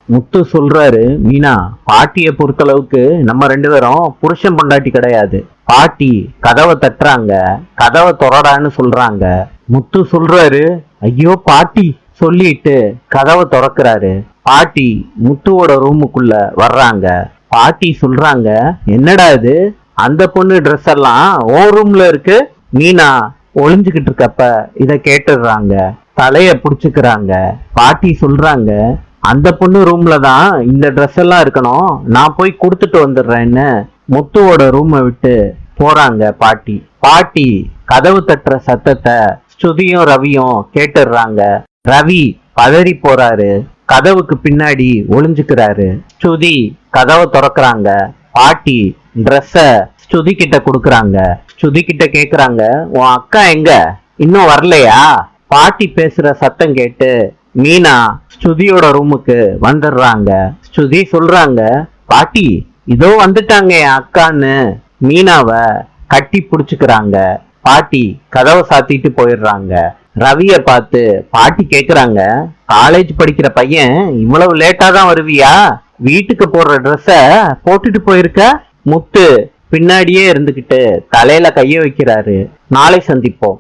முத்து சொல்றாரு, மீனா பாட்டிய பொறுத்தளவுக்கு நம்ம ரெண்டு பேரும் புருஷன் பொண்டாட்டி கிடையாது. பாட்டி கதவை தட்டுறாங்க, கதவை தொடரான்னு சொல்றாங்க. முத்து சொல்றாரு, ஐயோ பாட்டி சொல்லிட்டு கதவை திறக்கிறாரு. பாட்டி முத்துவோட ரூமுக்குள்ள வர்றாங்க. பாட்டி சொல்றாங்க, என்னடா இது, அந்த பொண்ணு ட்ரெஸ் எல்லாம் ஓ ரூம்ல இருக்கு. மீனா ஒளிஞ்சுகிட்டு இருக்கப்ப இத கேட்டுடுறாங்க. தலைய புடிச்சுக்கிறாங்க. பாட்டி சொல்றாங்க, அந்த பொண்ணு ரூம்ல தான் இந்த ட்ரெஸ் எல்லாம் இருக்கணும், நான் போய் கொடுத்துட்டு வந்துடுறேன்னு முத்துவோட ரூமை விட்டு போறாங்க பாட்டி. பாட்டி கதவு தட்டுற சத்தத்தை ஸ்ருதியும் ரவியும் கேட்டுடுறாங்க. ரவி பதறி போறாரு. கதவுக்கு பின்னாடி ஒளிஞ்சுக்கிறாரு. ஸ்ருதி கதவை திறக்கிறாங்க. பாட்டி ட்ரெஸ்ஸ ஸ்ருதி கிட்ட கொடுக்கறாங்க. ஸ்ருதி கிட்ட கேக்குறாங்க, உன் அக்கா எங்க, இன்னும் வரலையா? பாட்டி பேசுற சத்தம் கேட்டு மீனா ஸ்ருதியோட ரூமுக்கு வந்துடுறாங்க. ஸ்ருதி சொல்றாங்க, பாட்டி இதோ வந்துட்டாங்க என் அக்கான்னு மீனாவை கட்டி புடிச்சுக்கிறாங்க. பாட்டி கதவை சாத்திட்டு போயிடுறாங்க. ரவிய பார்த்து பாட்டி கேக்குறாங்க, காலேஜ் படிக்கிற பையன் இவ்வளவு லேட்டா தான் வருவியா? வீட்டுக்கு போடுற ட்ரெஸ்ஸ போட்டுட்டு போயிருக்க? முத்து பின்னாடியே இருந்துகிட்டு தலையில கைய வைக்கிறாரு. நாளை சந்திப்போம்.